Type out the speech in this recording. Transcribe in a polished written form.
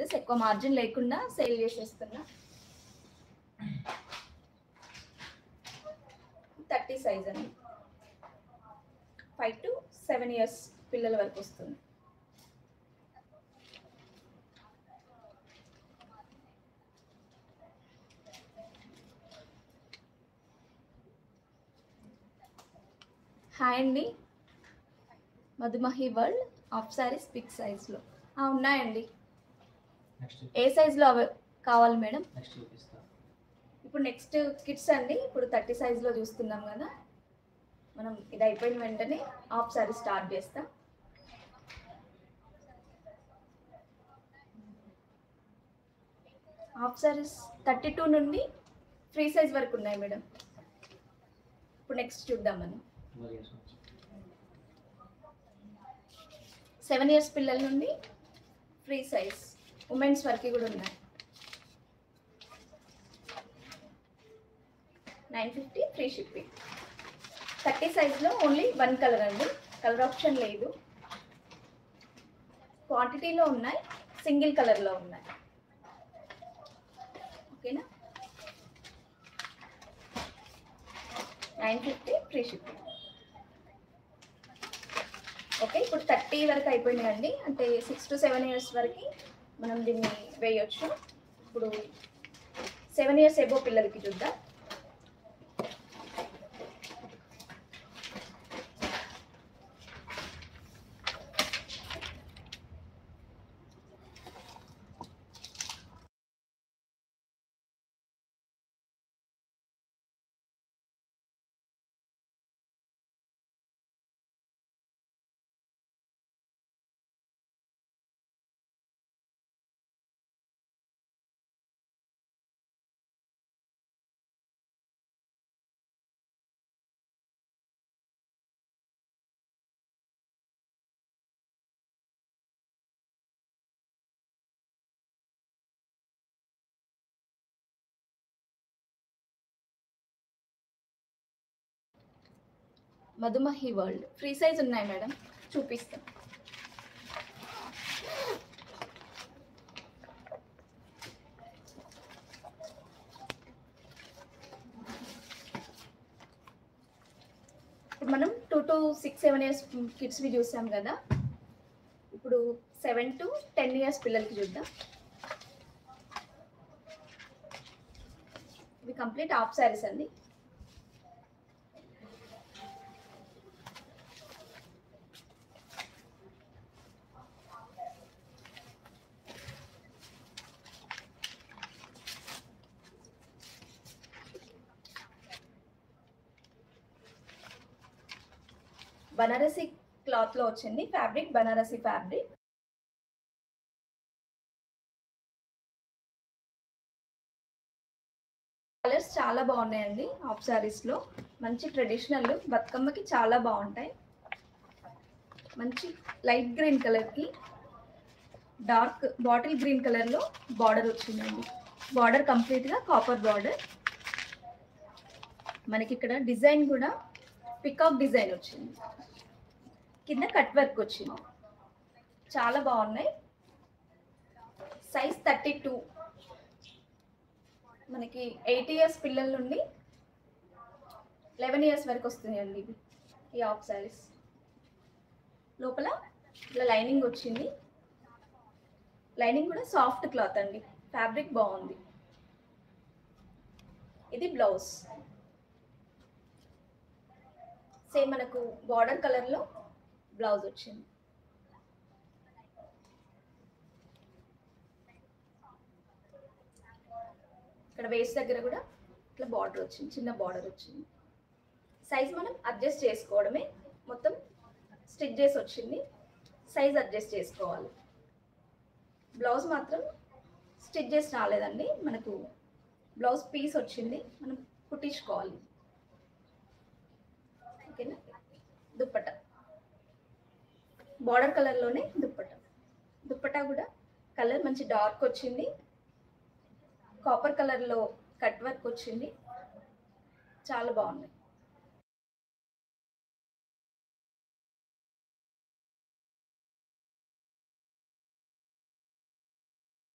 Sizes, ఎక్కువ margin లేకుండా sale చేసేస్తున్నా. 30 size అండి, 5 to 7 years పిల్లల వరకు వస్తుంది. హాయ్ అండి, మధుమహి వరల్డ్ ఆఫ్ సారీస్ బిగ్ సైజ్లో ఉన్నాయండి. ఏ సైజ్లో కావాలి మేడం? ఇప్పుడు నెక్స్ట్ కిడ్స్ అండి. ఇప్పుడు 30 సైజ్లో చూస్తున్నాం కదా, మనం ఇది అయిపోయిన వెంటనే ఆఫ్ సారీ స్టార్ట్ చేస్తాం. హాఫ్ సారీస్ 32 నుండి ఫ్రీ సైజ్ వరకు ఉన్నాయి మేడం. ఇప్పుడు నెక్స్ట్ చూద్దాం మనం. 7 years పిల్లల నుండి ఫ్రీ సైజ్ ఉమెన్స్ వరకు కూడా ఉన్నాయి. 950 ఫ్రీ షిప్పింగ్. 30 సైజ్లో ఓన్లీ 1 కలర్ అండి, కలర్ ఆప్షన్ లేదు. క్వాంటిటీలో ఉన్నాయి, సింగిల్ కలర్లో ఉన్నాయి. ఓకేనా? 950 ఫ్రీ షిప్పింగ్. ఓకే, ఇప్పుడు 30 వరకు అయిపోయినాయండి. అంటే 6 to 7 years వరకు మనం దీన్ని వేయొచ్చు. ఇప్పుడు 7 years ఎబో పిల్లలకి చూద్దాం. మధుమహి వరల్డ్ ఫ్రీ సైజ్ ఉన్నాయి మేడం, చూపిస్తాం. ఇప్పుడు మనం 2 to 6, 7 years కిడ్స్వి చూసాం కదా, ఇప్పుడు 7 to 10 years పిల్లలకి చూద్దాం. ఇవి కంప్లీట్ హాఫ్ శారీస్ అండి. బనారసి క్లాత్లో వచ్చింది ఫ్యాబ్రిక్, బనారసి ఫ్యాబ్రిక్. కలర్స్ చాలా బాగున్నాయండి హాఫ్ శారీస్లో. మంచి ట్రెడిషనల్, బతుకమ్మకి చాలా బాగుంటాయి. మంచి లైట్ గ్రీన్ కలర్కి డార్క్ బాటిల్ గ్రీన్ కలర్లో బార్డర్ వచ్చిందండి. బార్డర్ కంప్లీట్గా కాపర్ బార్డర్. మనకి ఇక్కడ డిజైన్ కూడా పికాక్ డిజైన్ వచ్చింది, కింద కట్ వర్క్ వచ్చింది. చాలా బాగున్నాయి. సైజ్ 32. మనకి 8 years పిల్లల నుండి 11 years వరకు వస్తున్నాయండి ఇవి, ఈ హాఫ్ శారీస్. లోపల ఇలా లైనింగ్ వచ్చింది. లైనింగ్ కూడా సాఫ్ట్ క్లాత్ అండి, ఫ్యాబ్రిక్ బాగుంది. ఇది బ్లౌజ్. సేమ్ మనకు బార్డర్ కలర్లో బ్లౌజ్ వచ్చింది. ఇక్కడ వేస్ట్ దగ్గర కూడా ఇట్లా బార్డర్ వచ్చింది, చిన్న బార్డర్ వచ్చింది. సైజ్ మనం అడ్జస్ట్ చేసుకోవడమే, మొత్తం స్టిచ్ చేసి వచ్చింది. సైజ్ అడ్జస్ట్ చేసుకోవాలి. బ్లౌజ్ మాత్రం స్టిచ్ చేసి రాలేదండి, మనకు బ్లౌజ్ పీస్ వచ్చింది, మనం కుట్టించుకోవాలి. ఓకేనా? దుప్పట్టా బార్డర్ కలర్లోనే దుప్పట్టా. దుప్పట్టా కూడా కలర్ మంచి డార్క్ వచ్చింది, కాపర్ కలర్లో కట్ వర్క్ వచ్చింది. చాలా బాగున్నాయి.